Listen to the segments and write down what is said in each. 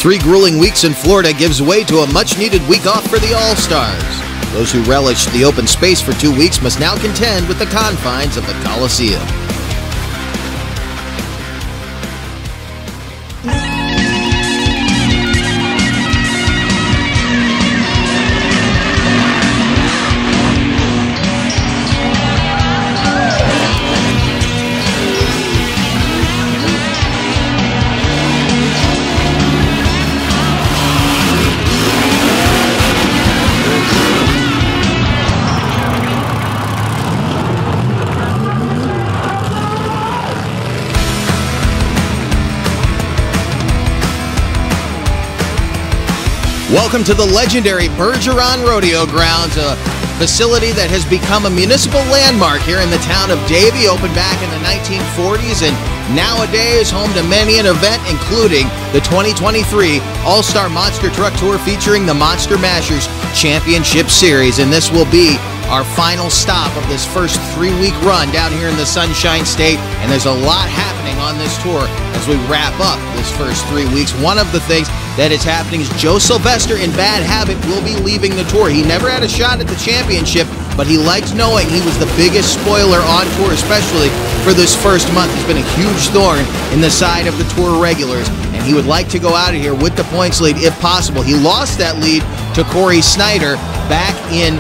3 grueling weeks in Florida gives way to a much-needed week off for the All-Stars. Those who relished the open space for 2 weeks must now contend with the confines of the Coliseum. Welcome to the legendary Bergeron Rodeo Grounds, a facility that has become a municipal landmark here in the town of Davie, opened back in the 1940s and nowadays home to many an event, including the 2023 All-Star Monster Truck Tour featuring the Monster Mashers Championship Series. And this will be our final stop of this first 3-week run down here in the Sunshine State. And there's a lot happening on this tour as we wrap up this first 3 weeks. One of the things that is happening is Joe Sylvester in Bad Habit will be leaving the tour. He never had a shot at the championship, but he liked knowing he was the biggest spoiler on tour, especially for this first month. He's been a huge thorn in the side of the tour regulars, and he would like to go out of here with the points lead if possible. He lost that lead to Corey Snyder back in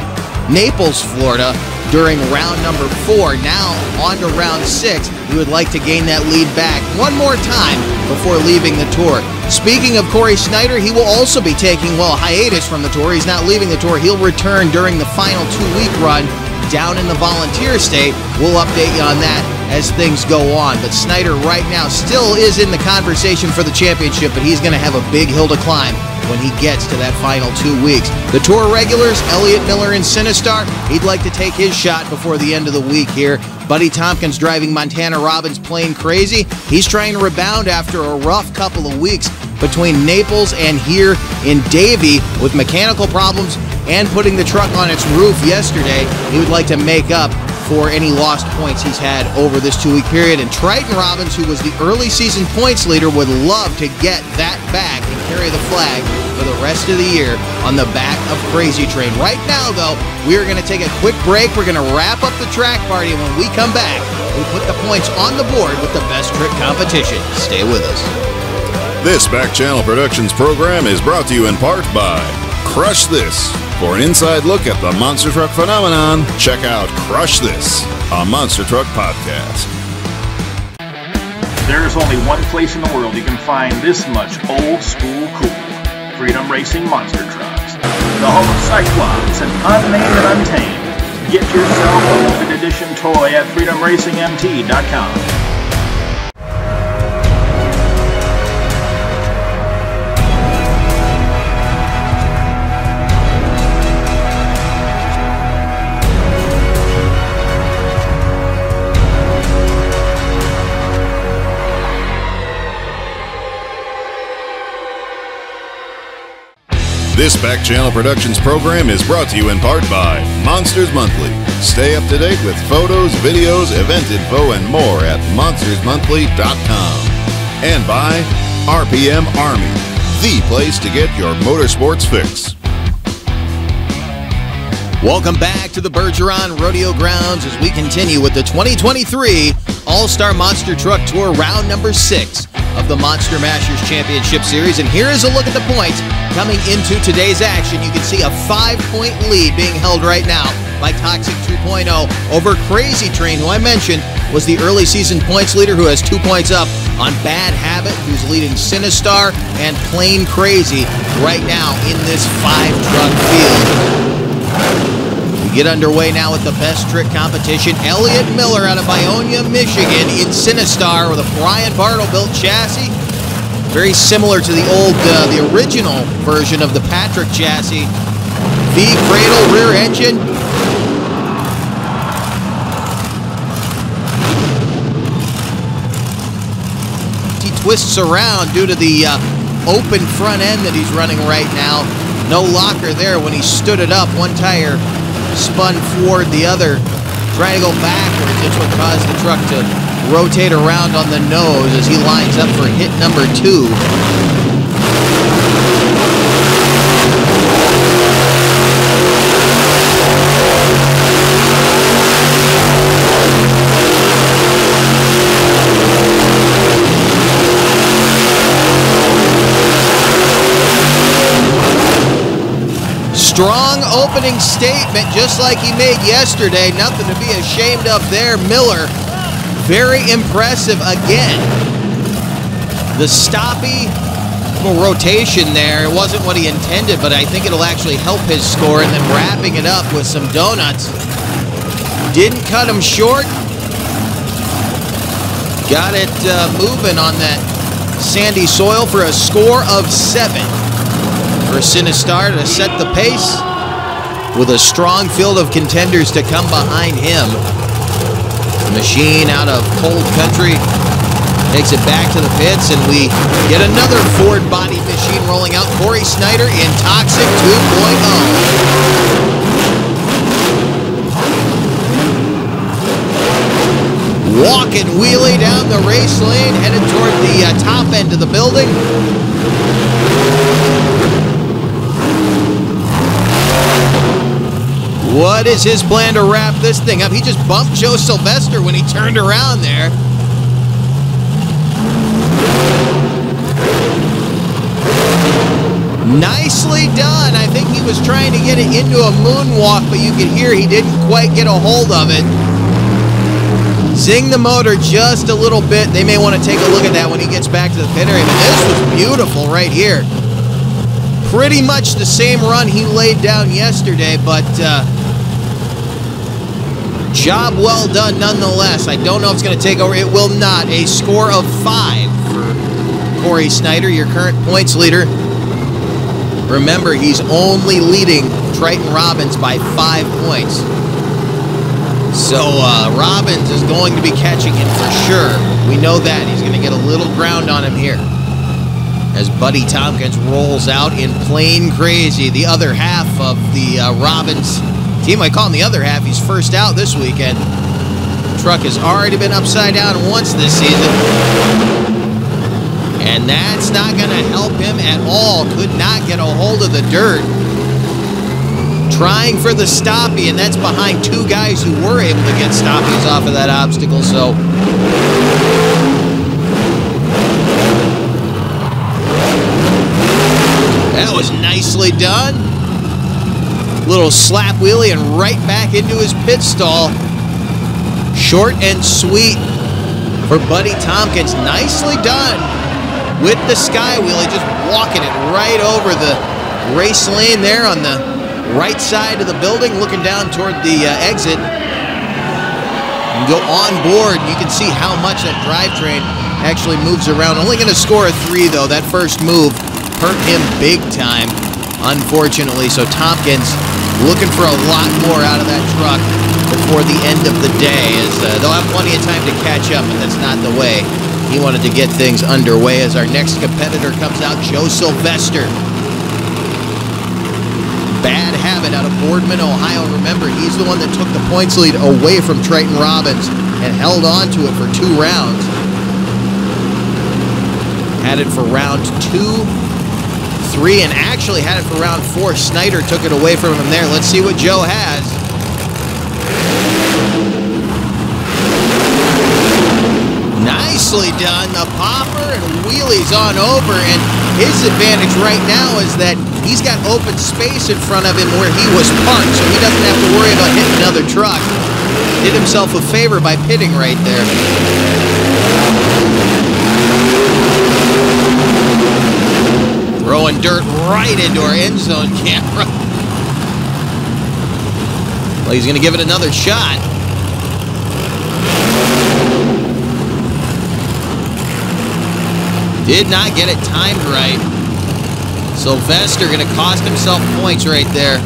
Naples, Florida, during round number 4. Now on to round 6. He would like to gain that lead back one more time before leaving the tour. Speaking of Corey Snyder, he will also be taking, a hiatus from the tour. He's not leaving the tour. He'll return during the final 2-week run down in the Volunteer State. We'll update you on that as things go on. But Snyder right now still is in the conversation for the championship, but he's going to have a big hill to climb when he gets to that final 2 weeks. The tour regulars, Elliott Miller and Sinistar, he'd like to take his shot before the end of the week here. Buddy Tompkins driving Montana Robbins Plain Crazy. He's trying to rebound after a rough couple of weeks between Naples and here in Davie with mechanical problems and putting the truck on its roof yesterday. He would like to make up for any lost points he's had over this 2-week period. And Triton Robbins, who was the early season points leader, would love to get that back and carry the flag for the rest of the year on the back of Crazy Train. Right now, though, we're going to take a quick break. We're going to wrap up the track party, and when we come back, we put the points on the board with the best trick competition. Stay with us. This Back Channel Productions program is brought to you in part by Crush This. For an inside look at the monster truck phenomenon, check out Crush This, a monster truck podcast. There's only one place in the world you can find this much old school cool. Freedom Racing Monster Trucks. The home of Cyclops and Unnamed and Untamed. Get yourself a limited edition toy at freedomracingmt.com. This Back Channel Productions program is brought to you in part by Monsters Monthly. Stay up to date with photos, videos, event info, and more at monstersmonthly.com. And by RPM Army, the place to get your motorsports fix. Welcome back to the Bergeron Rodeo Grounds as we continue with the 2023 All-Star Monster Truck Tour round number 6 of the Monster Mashers Championship Series. And here is a look at the points coming into today's action. You can see a 5-point lead being held right now by Toxic 2.0 over Crazy Train, who I mentioned was the early season points leader, who has 2 points up on Bad Habit, who's leading Sinistar and Plain Crazy right now in this 5-truck field. We get underway now with the best trick competition. Elliott Miller out of Ionia, Michigan in Sinistar with a Brian Bartle-built chassis. Very similar to the old, the original version of the Patrick chassis. V-cradle, rear engine. He twists around due to the open front end that he's running right now. No locker there when he stood it up. One tire spun forward, the other trying to go backwards. It's what caused the truck to rotate around on the nose as he lines up for hit number 2. Strong opening statement, just like he made yesterday. Nothing to be ashamed of there. Miller, very impressive again. The stoppy rotation there, it wasn't what he intended, but I think it'll actually help his score. And then wrapping it up with some donuts. Didn't cut him short. Got it moving on that sandy soil for a score of 7. For Sinistar to set the pace with a strong field of contenders to come behind him. The machine out of cold country takes it back to the pits, and we get another Ford body machine rolling out. Corey Snyder in Toxic 2.0. Walking wheelie down the race lane, headed toward the top end of the building. What is his plan to wrap this thing up? He just bumped Joe Sylvester when he turned around there. Nicely done. I think he was trying to get it into a moonwalk, but you could hear he didn't quite get a hold of it. Zing the motor just a little bit. They may want to take a look at that when he gets back to the pit area. But this was beautiful right here. Pretty much the same run he laid down yesterday, but job well done nonetheless. I don't know if it's going to take over. It will not. A score of 5 for Corey Snyder, your current points leader. Remember, he's only leading Triton Robbins by 5 points. So Robbins is going to be catching him for sure. We know that. He's going to get a little ground on him here as Buddy Tompkins rolls out in Plain Crazy, the other half of the Robbins team. I call him the other half. He's first out this weekend. The truck has already been upside down once this season. And that's not going to help him at all. Could not get a hold of the dirt. Trying for the stoppie, and that's behind 2 guys who were able to get stoppies off of that obstacle. So that was nicely done. Little slap wheelie and right back into his pit stall. Short and sweet for Buddy Tompkins. Nicely done with the sky wheelie, just walking it right over the race lane there on the right side of the building, looking down toward the exit. You go on board, you can see how much that drivetrain actually moves around. Only going to score a 3, though. That first move hurt him big time, unfortunately. So Tompkins looking for a lot more out of that truck before the end of the day. As they'll have plenty of time to catch up, but that's not the way he wanted to get things underway. As our next competitor comes out, Joe Sylvester. Bad habit out of Boardman, Ohio. Remember, he's the one that took the points lead away from Triton Robbins and held on to it for 2 rounds. Had it for round 2, 3, and actually had it for round 4. Snyder took it away from him there. Let's see what Joe has. Nicely done. The popper and wheelies on over, and his advantage right now is that he's got open space in front of him where he was parked, so he doesn't have to worry about hitting another truck. Did himself a favor by pitting right there. Throwing dirt right into our end zone camera. Well, he's going to give it another shot. Did not get it timed right. Sylvester going to cost himself points right there.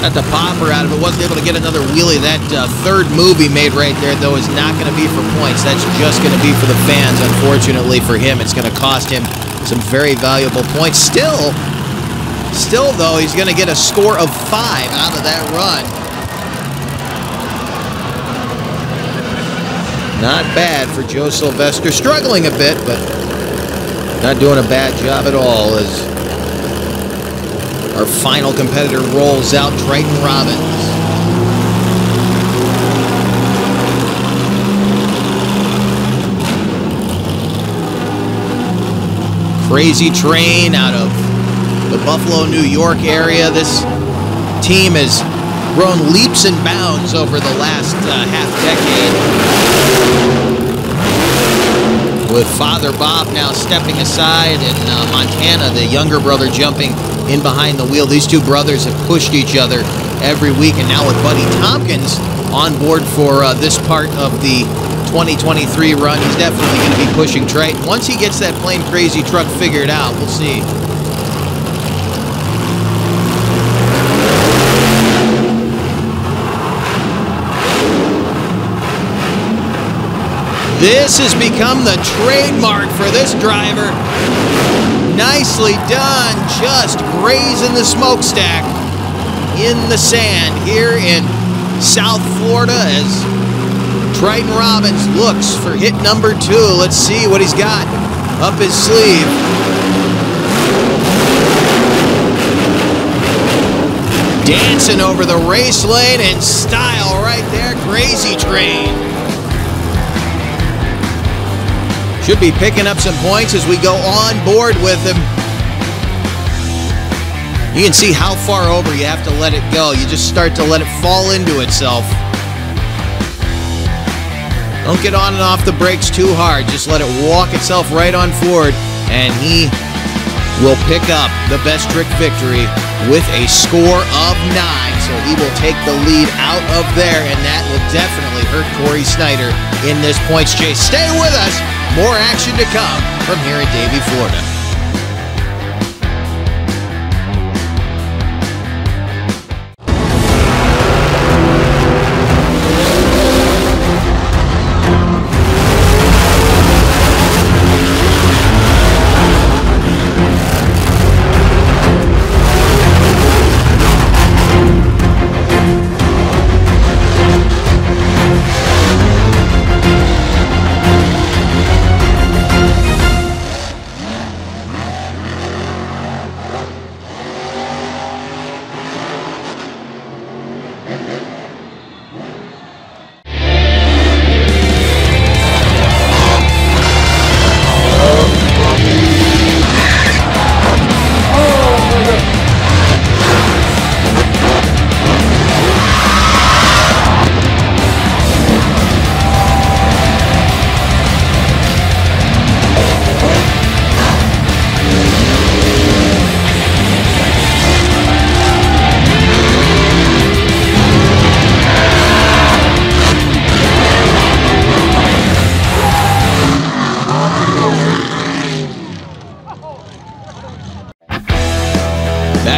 Got the popper out of it. Wasn't able to get another wheelie. That third move he made right there, though, is not going to be for points. That's just going to be for the fans. Unfortunately for him, it's going to cost him some very valuable points. Still, though, he's going to get a score of 5 out of that run. Not bad for Joe Sylvester. Struggling a bit, but not doing a bad job at all as our final competitor rolls out, Triton Robbins. Crazy Train out of the Buffalo, New York area. This team has grown leaps and bounds over the last half-decade, with Father Bob now stepping aside and Montana, the younger brother, jumping in behind the wheel. These two brothers have pushed each other every week, and now with Buddy Tompkins on board for this part of the 2023 run, he's definitely going to be pushing Triton. Once he gets that plain crazy truck figured out, we'll see. This has become the trademark for this driver. Nicely done, just grazing the smokestack in the sand here in South Florida as Triton Robbins looks for hit number 2. Let's see what he's got up his sleeve. Dancing over the race lane in style right there, Crazy Train. Should be picking up some points as we go on board with him. You can see how far over you have to let it go. You just start to let it fall into itself. Don't get on and off the brakes too hard. Just let it walk itself right on forward, and he will pick up the best trick victory with a score of 9. So he will take the lead out of there, and that will definitely hurt Corey Snyder in this points chase. Stay with us. More action to come from here in Davie, Florida.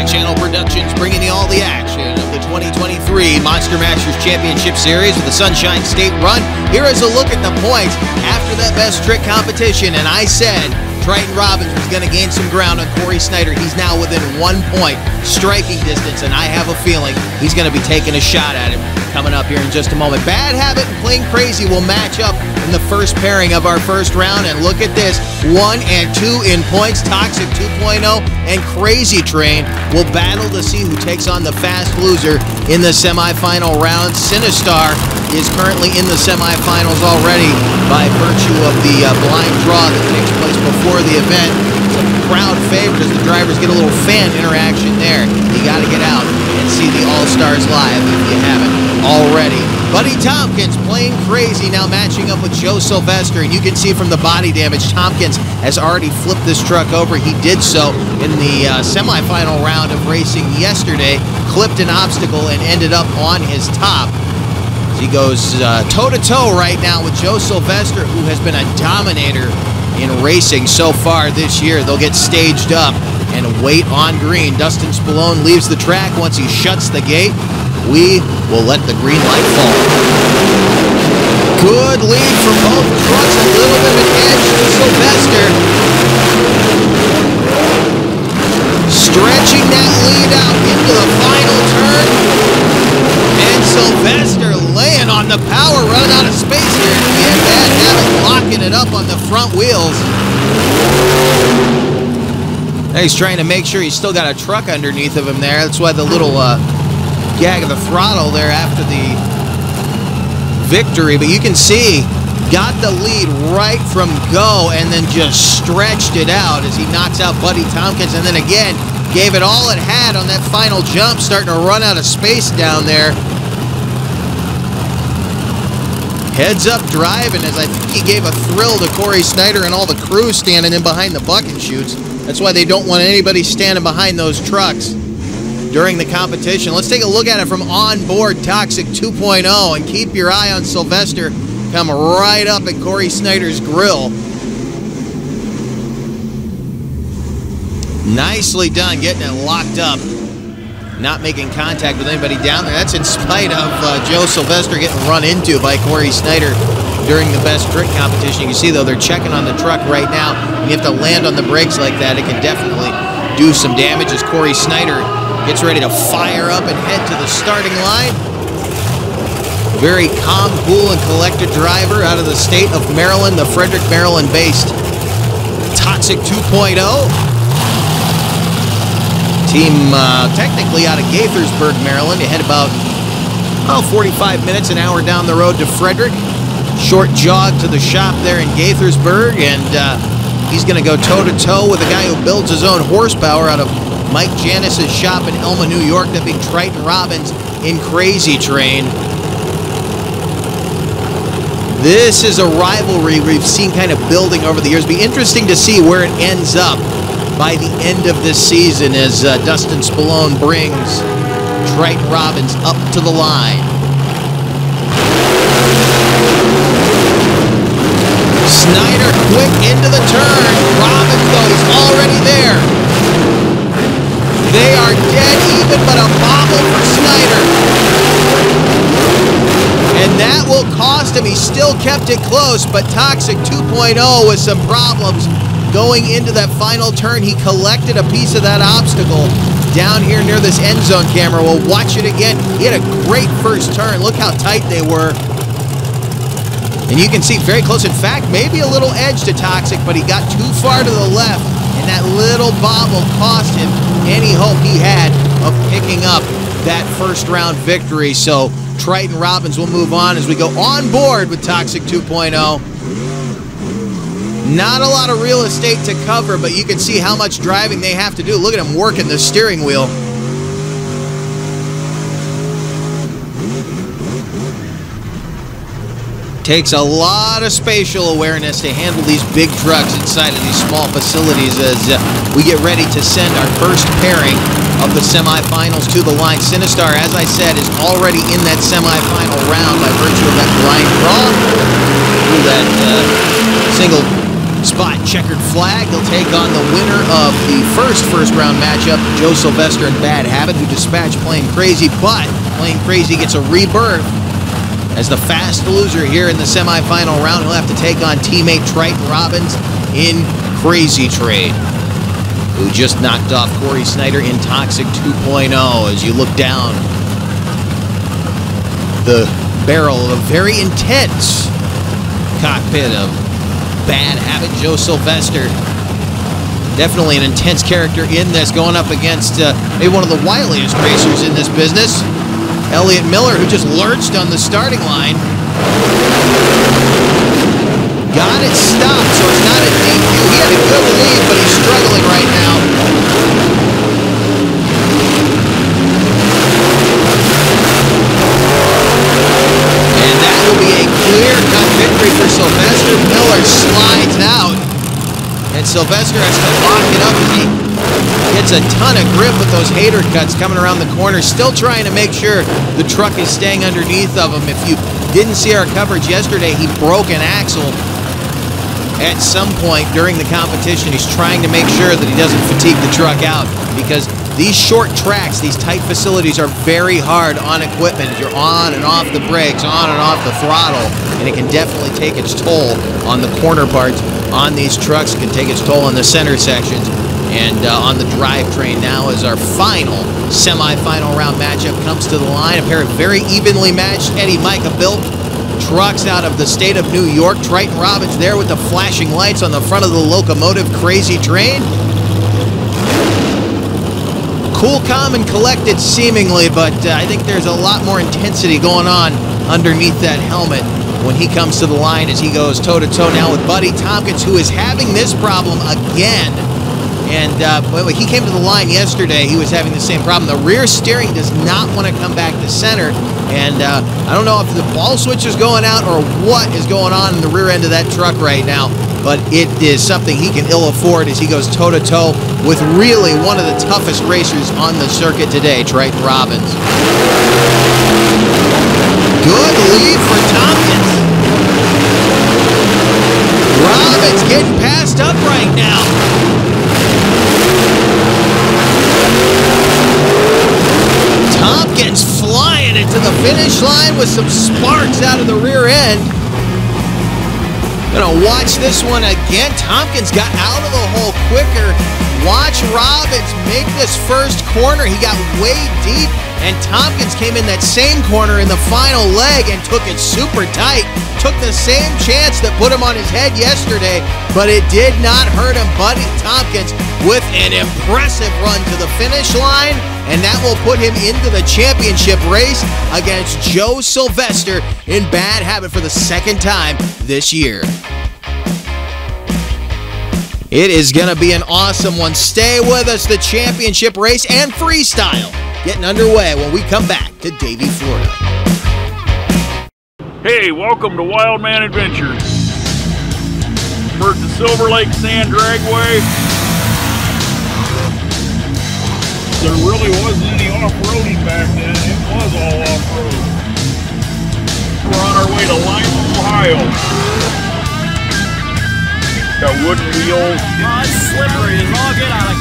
Channel Productions bringing you all the action of the 2023 Monster Masters Championship Series with the Sunshine State Run. Here is a look at the points after that best trick competition, and I said Triton Robbins was going to gain some ground on Corey Snyder. He's now within 1 point striking distance, and I have a feeling he's going to be taking a shot at him coming up here in just a moment. Bad Habit and Playing Crazy will match up in the first pairing of our first round, and look at this, 1 and 2 in points. Toxic 2.0 and Crazy Train will battle to see who takes on the fast loser in the semifinal round. Sinistar is currently in the semifinals already by virtue of the blind draw that takes place before the event. It's a crowd favorite as the drivers get a little fan interaction there. You got to get out and see the All-Stars live if you haven't already. Buddy Tompkins Playing Crazy now matching up with Joe Sylvester, and you can see from the body damage Tompkins has already flipped this truck over. He did so in the semifinal round of racing yesterday, clipped an obstacle and ended up on his top. He goes toe-to-toe right now with Joe Sylvester, who has been a dominator in racing so far this year. They'll get staged up and wait on green. Dustin Spallone leaves the track. Once he shuts the gate, we will let the green light fall. Good lead for both trucks. A little bit of an edge to Sylvester. Stretching that lead out into the final turn. And Sylvester laying on the power, running out of space here. And Bad Habit locking it up on the front wheels. Now he's trying to make sure he's still got a truck underneath of him there. That's why the little gag of the throttle there after the victory. But you can see got the lead right from go and then just stretched it out as he knocks out Buddy Tompkins, and then again gave it all it had on that final jump, starting to run out of space down there. Heads up driving, as I think he gave a thrill to Corey Snyder and all the crew standing in behind the bucket chutes. That's why they don't want anybody standing behind those trucks during the competition. Let's take a look at it from onboard Toxic 2.0 and keep your eye on Sylvester. Come right up at Corey Snyder's grill. Nicely done getting it locked up. Not making contact with anybody down there. That's in spite of Joe Sylvester getting run into by Corey Snyder during the best trick competition. You can see, though, they're checking on the truck right now. And you have to land on the brakes like that. It can definitely do some damage as Corey Snyder gets ready to fire up and head to the starting line. Very calm, cool, and collected driver out of the state of Maryland, the Frederick, Maryland-based Toxic 2.0. Team technically out of Gaithersburg, Maryland. You head about 45 minutes, an hour down the road to Frederick. Short jog to the shop there in Gaithersburg, and he's going to go toe-to-toe with a guy who builds his own horsepower out of Mike Janis's shop in Elma, New York, that being Triton Robbins in Crazy Train. This is a rivalry we've seen kind of building over the years. It'll be interesting to see where it ends up by the end of this season as Dustin Spallone brings Triton Robbins up to the line. Snyder quick into the turn. Robbins, though, he's already there. They are dead even, but a bobble for Snyder. And that will cost him. He still kept it close, but Toxic 2.0 with some problems going into that final turn. He collected a piece of that obstacle down here near this end zone camera. We'll watch it again. He had a great first turn. Look how tight they were. And you can see very close. In fact, maybe a little edge to Toxic, but he got too far to the left, and that little bobble cost him any hope he had of picking up that first round victory. So Triton Robbins will move on as we go on board with Toxic 2.0. Not a lot of real estate to cover, but you can see how much driving they have to do. Look at him working the steering wheel. Takes a lot of spatial awareness to handle these big trucks inside of these small facilities as we get ready to send our first pairing of the semifinals to the line. Sinistar, as I said, is already in that semifinal round by virtue of that blind crawl through that single spot checkered flag. They'll take on the winner of the first round matchup, Joe Sylvester and Bad Habit, who dispatched Plain Crazy, but Plain Crazy gets a rebirth as the fast loser here in the semifinal round. He'll have to take on teammate Triton Robbins in Crazy Train, who just knocked off Corey Snyder in Toxic 2.0. As you look down the barrel of a very intense cockpit of Bad Habit Joe Sylvester. Definitely an intense character in this, going up against maybe one of the wiliest racers in this business, Elliott Miller, who just lurched on the starting line. Got it stopped, so it's not a DQ. He had a good lead, but he's struggling right now. And that will be a clear-cut victory for Sylvester. Miller slides out, and Sylvester has to lock it up as he gets a ton of grip with those hater cuts coming around the corner. Still trying to make sure the truck is staying underneath of him. If you didn't see our coverage yesterday, he broke an axle at some point during the competition. He's trying to make sure that he doesn't fatigue the truck out, because these short tracks, these tight facilities are very hard on equipment. You're on and off the brakes, on and off the throttle, and it can definitely take its toll on the corner parts on these trucks. It can take its toll on the center sections and on the drivetrain. Now as our final semi-final round matchup comes to the line, a pair of very evenly matched Eddie Micah built trucks out of the state of New York. Triton Robbins there with the flashing lights on the front of the locomotive Crazy Train. Cool, calm, and collected seemingly, but I think there's a lot more intensity going on underneath that helmet when he comes to the line as he goes toe-to-toe now with Buddy Tompkins, who is having this problem again. And when he came to the line yesterday, he was having the same problem. The rear steering does not want to come back to center. And I don't know if the ball switch is going out or what is going on in the rear end of that truck right now, but it is something he can ill afford as he goes toe-to-toe with really one of the toughest racers on the circuit today, Triton Robbins. Good lead for Tompkins. Robbins getting passed up right now. Tompkins flying into the finish line with some sparks out of the rear end. Gonna watch this one again. Tompkins got out of the hole quicker. Watch Robbins make this first corner. He got way deep, and Tompkins came in that same corner in the final leg and took it super tight. Took the same chance that put him on his head yesterday, but it did not hurt him. Buddy Tompkins with an impressive run to the finish line, and that will put him into the championship race against Joe Sylvester in Bad Habit for the second time this year. It is going to be an awesome one. Stay with us. The championship race and freestyle getting underway when we come back to Davie, Florida. Hey, welcome to Wild Man Adventures. We're at the Silver Lake Sand Dragway. There really wasn't any off-roading back then. It was all off-road. We're on our way to Lima, Ohio. Got wooden wheels. Oh, it's slippery as all get out.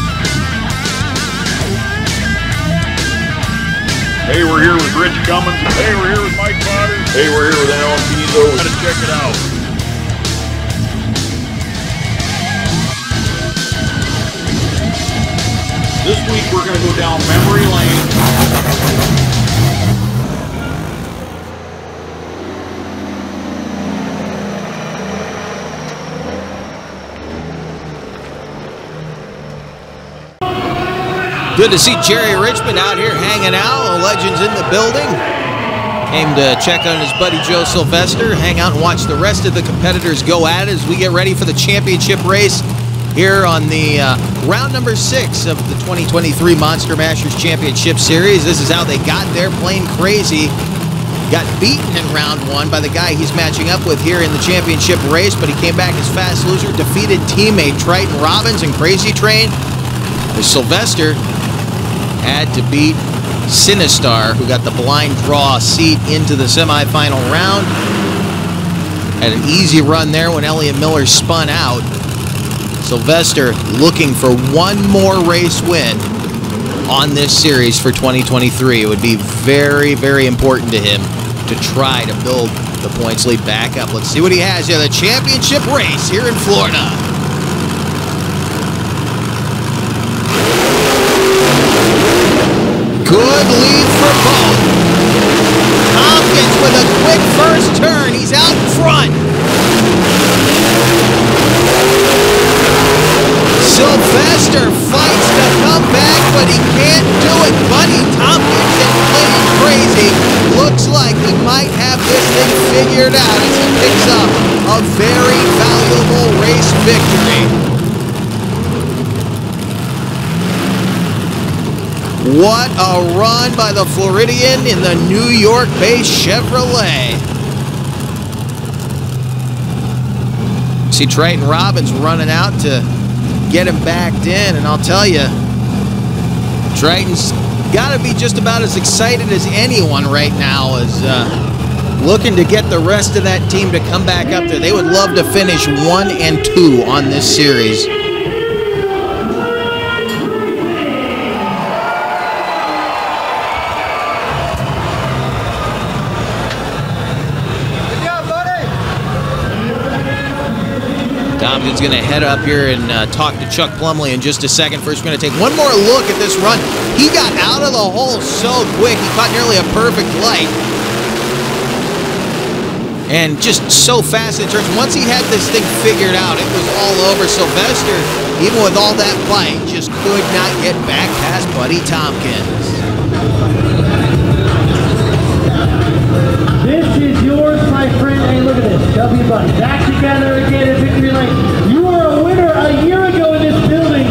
Hey, we're here with Rich Cummins. Hey, we're here with Mike Potter. Hey, we're here with Alan Pizzo. Gotta check it out. This week we're gonna go down memory lane. Good to see Jerry Richmond out here hanging out. The legend's in the building. Came to check on his buddy Joe Sylvester, hang out and watch the rest of the competitors go at it as we get ready for the championship race here on the round number 6 of the 2023 Monster Mashers Championship Series. This is how they got there, playing crazy. Got beaten in round 1 by the guy he's matching up with here in the championship race, but he came back as fast loser, defeated teammate Triton Robbins and Crazy Train. Sylvester had to beat Sinistar, who got the blind draw seat into the semifinal round. Had an easy run there when Elliott Miller spun out. Sylvester looking for one more race win on this series for 2023. It would be very, very important to him to try to build the points lead back up. Let's see what he has here. The championship race here in Florida. Good lead for both. Tompkins with a quick first turn. He's out in front. Sylvester fights to come back, but he can't do it. Buddy Tompkins is playing crazy. Looks like he might have this thing figured out as he picks up a very valuable race victory. What a run by the Floridian in the New York-based Chevrolet. See Triton Robbins running out to get him backed in, and I'll tell you, Triton's got to be just about as excited as anyone right now, as looking to get the rest of that team to come back up there. They would love to finish 1 and 2 on this series. Tompkins going to head up here and talk to Chuck Plumley in just a second. First, we're going to take one more look at this run. He got out of the hole so quick. He caught nearly a perfect light. And just so fast in turns. Once he had this thing figured out, it was all over. Sylvester, even with all that fight, just could not get back past Buddy Tompkins. This is yours, my friend. Hey, look at together again at Victory Lane. You were a winner a year ago in this building,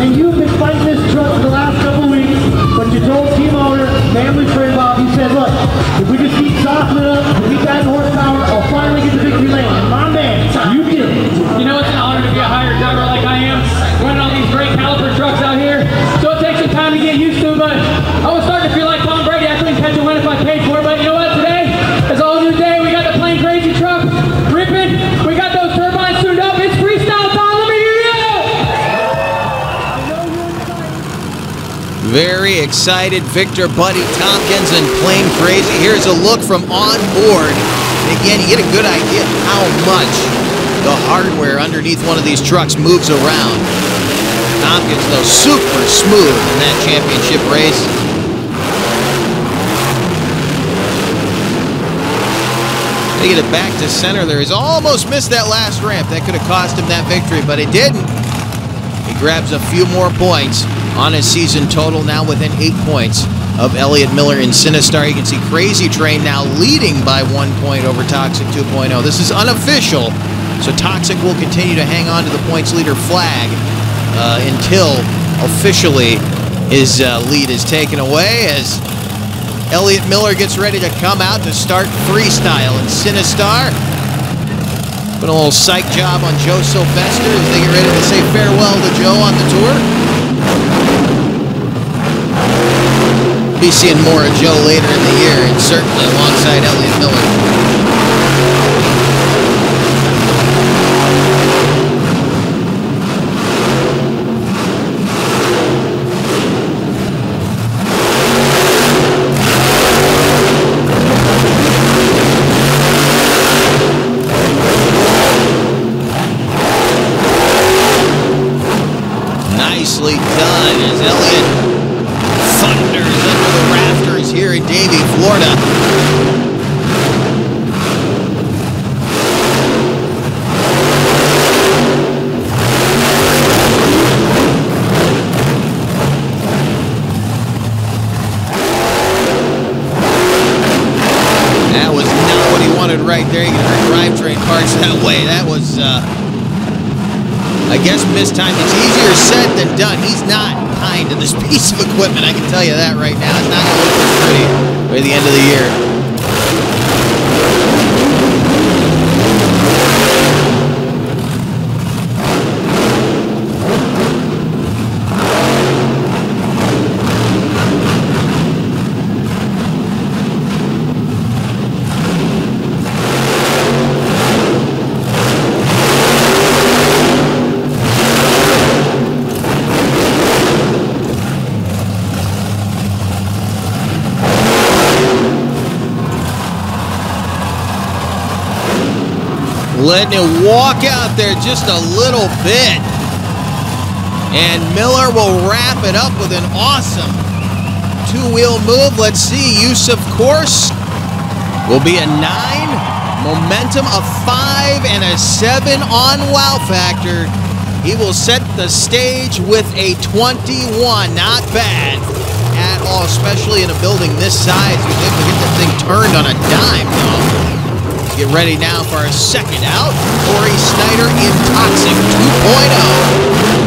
and you've been fighting this truck for the last couple weeks, but you told team owner, family friend Bob, you said, look, if we just keep softening up, if we got horsepower, I'll finally get to Victory Lane. And my man, you did it. You know, it's an honor to be a hired driver like I am, running all these great caliper trucks out here. So it takes some time to get used to, but I was starting to feel like Tom Brady. I couldn't catch a win if I paid for it, but you know what? Today is a whole new day. We got the plain crazy truck ripping. We got those turbines tuned up. It's freestyle time. Let me hear you! Very excited Victor Buddy Tompkins and Plain Crazy. Here's a look from on board. And again, you get a good idea of how much the hardware underneath one of these trucks moves around. Tompkins, though, super smooth in that championship race. They get it back to center there. He's almost missed that last ramp. That could have cost him that victory, but it didn't. He grabs a few more points on his season total, now within 8 points of Elliott Miller in Sinistar. You can see Crazy Train now leading by 1 point over Toxic 2.0. This is unofficial, so Toxic will continue to hang on to the points leader flag until officially his lead is taken away, as Elliott Miller gets ready to come out to start freestyle in Sinistar. Put a little psych job on Joe Sylvester as they get ready to say farewell to Joe on the tour. Be seeing more of Joe later in the year, and certainly alongside Elliott Miller. Nicely done as Elliott thunders under the rafters here in Davie, Florida. That was not what he wanted right there. You can hear drivetrain parts that way. That was I guess mistimed. It's easier said than done. He's not kind to this piece of equipment, I can tell you that right now. It's not going to look pretty by the end of the year. Letting it walk out there just a little bit. And Miller will wrap it up with an awesome two-wheel move. Let's see, use of course will be a 9, momentum a 5, and a 7 on wow factor. He will set the stage with a 21. Not bad at all, especially in a building this size. You'd think we get the thing turned on a dime, though. Get ready now for our second out. Corey Snyder in Toxic 2.0.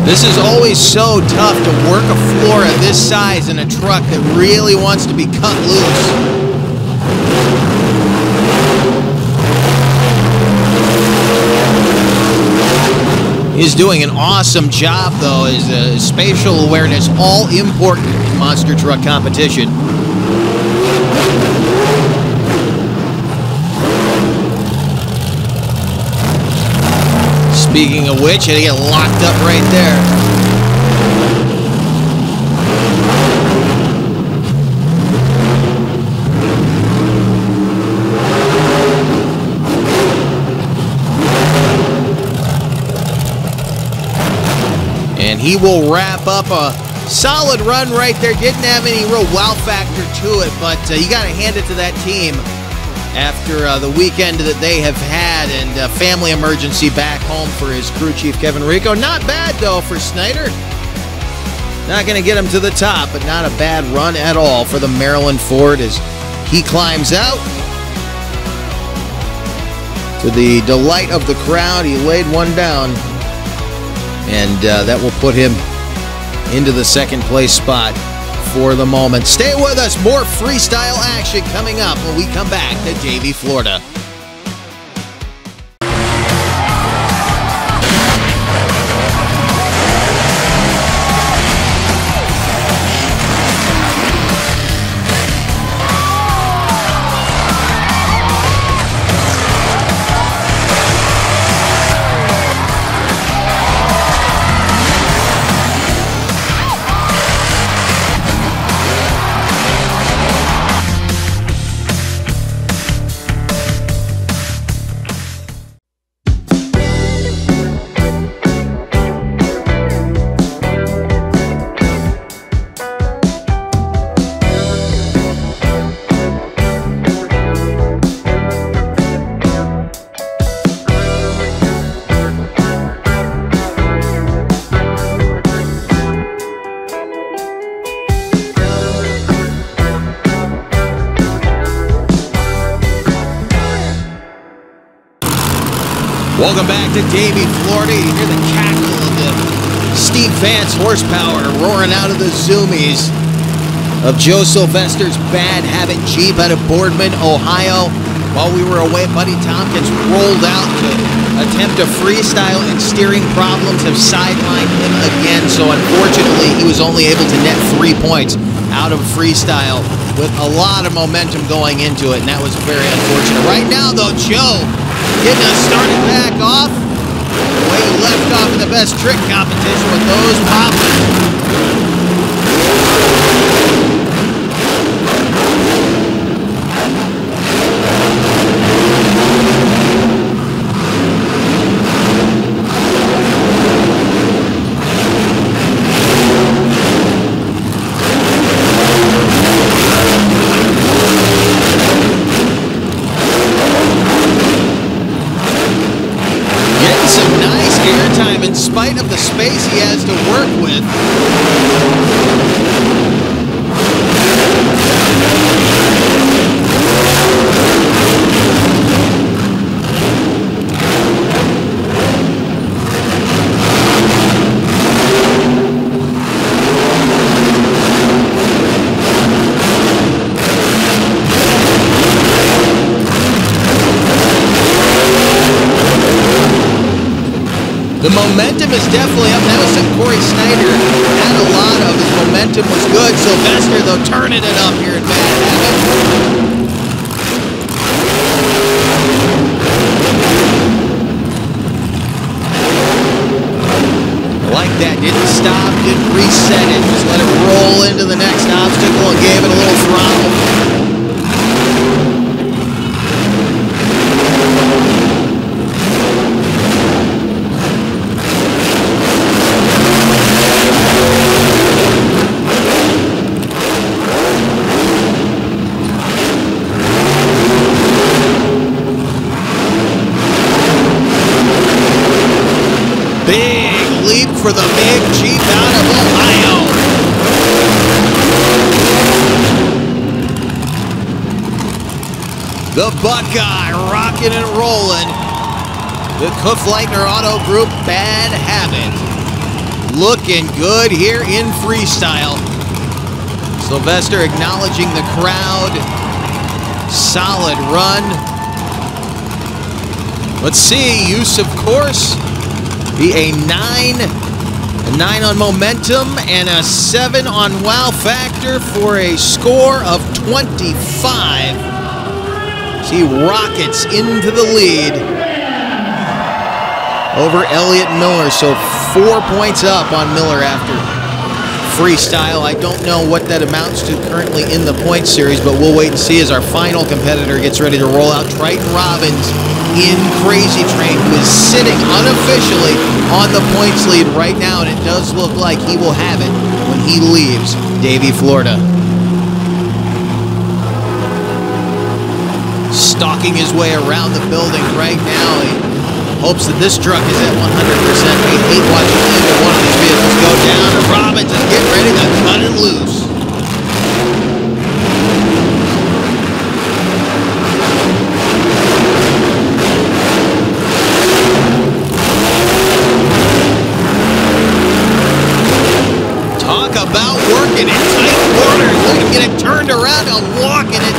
This is always so tough to work a floor of this size in a truck that really wants to be cut loose. He's doing an awesome job, though, as spatial awareness all important in monster truck competition. Speaking of which, they get locked up right there. he will wrap up a solid run right there. Didn't have any real wow factor to it, but you got to hand it to that team after the weekend that they have had, and family emergency back home for his crew chief, Kevin Rico. Not bad, though, for Snyder. Not going to get him to the top, but not a bad run at all for the Maryland Ford as he climbs out. To the delight of the crowd, he laid one down, and that will put him into the second place spot for the moment. Stay with us. More freestyle action coming up when we come back to Davie, Florida. Welcome back to Davie, Florida. You hear the cackle of the Steve Vance horsepower roaring out of the zoomies of Joe Sylvester's Bad Habit Jeep out of Boardman, Ohio. While we were away, Buddy Tompkins rolled out to attempt a freestyle, and steering problems have sidelined him again. So unfortunately, he was only able to net 3 points out of freestyle with a lot of momentum going into it, and that was very unfortunate. Right now, though, Joe getting us started back off the way he left off in the best trick competition with those popping. In spite of the space he has to work with. The momentum is definitely up. That was some Corey Snyder. Had a lot of his momentum was good. Sylvester, though, turning it up here in Bad Habit. Like that. Didn't stop, didn't reset it. Just let it roll into the next obstacle and gave it a little throttle. Big leap for the big Jeep out of Ohio. The Buckeye rocking and rolling. The Kuffleitner Auto Group Bad Habit. Looking good here in freestyle. Sylvester acknowledging the crowd. Solid run. Let's see, use of course. Be a 9 on momentum, and a 7 on wow factor for a score of 25. He rockets into the lead over Elliott Miller, so 4 points up on Miller after freestyle. I don't know what that amounts to currently in the point series, but we'll wait and see as our final competitor gets ready to roll out. Triton Robbins in Crazy Train, who is sitting unofficially on the points lead right now, and it does look like he will have it when he leaves Davie, Florida. Stalking his way around the building right now. He hopes that this truck is at 100%. We hate watching either one of these vehicles go down. And Robbins is getting ready to cut it loose. Talk about working in tight corners. Look at him get it turned around and walking it.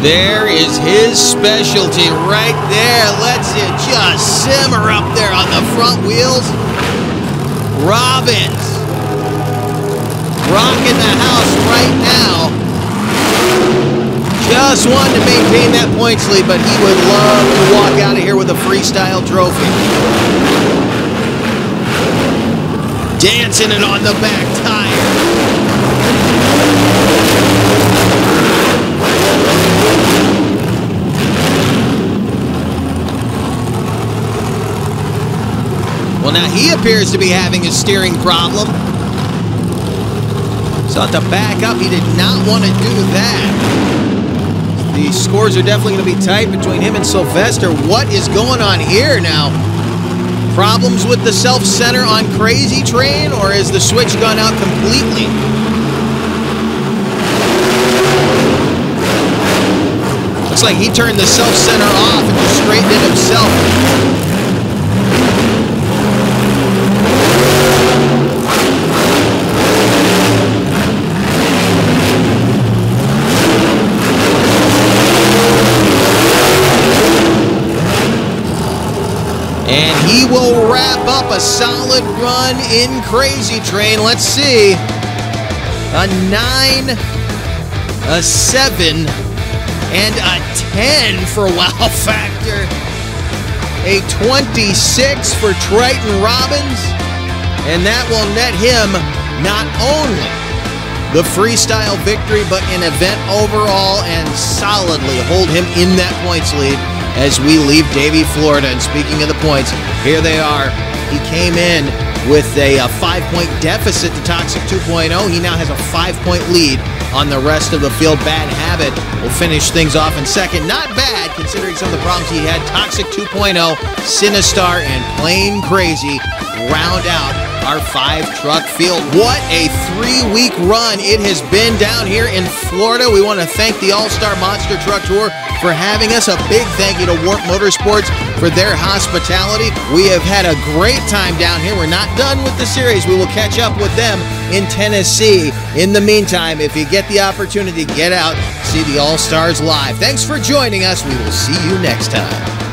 There is his specialty right there. Lets it just simmer up there on the front wheels. Robbins rocking the house right now. Just wanted to maintain that points lead, but he would love to walk out of here with a freestyle trophy. Dancing it on the back tire. Well, now he appears to be having a steering problem. Sought to back up. He did not want to do that. The scores are definitely going to be tight between him and Sylvester. What is going on here now? Problems with the self-center on Crazy Train, or has the switch gone out completely? Looks like he turned the self-center off and just straightened it himself. And he will wrap up a solid run in Crazy Train. Let's see. A 9, a 7, and a 10 for Wow Factor. A 26 for Triton Robbins. And that will net him not only the freestyle victory, but an event overall, and solidly hold him in that points lead as we leave Davie, Florida. And speaking of the points, here they are. He came in with a 5-point deficit to Toxic 2.0. He now has a 5-point lead on the rest of the field. Bad Habit will finish things off in second. Not bad, considering some of the problems he had. Toxic 2.0, Sinistar, and Plain Crazy round out our 5-truck field. What a 3-week run it has been down here in Florida. We want to thank the All-Star Monster Truck Tour for having us. A big thank you to Warp Motorsports for their hospitality. We have had a great time down here. We're not done with the series. We will catch up with them in Tennessee. In the meantime, if you get the opportunity, get out, see the All-Stars live. Thanks for joining us. We will see you next time.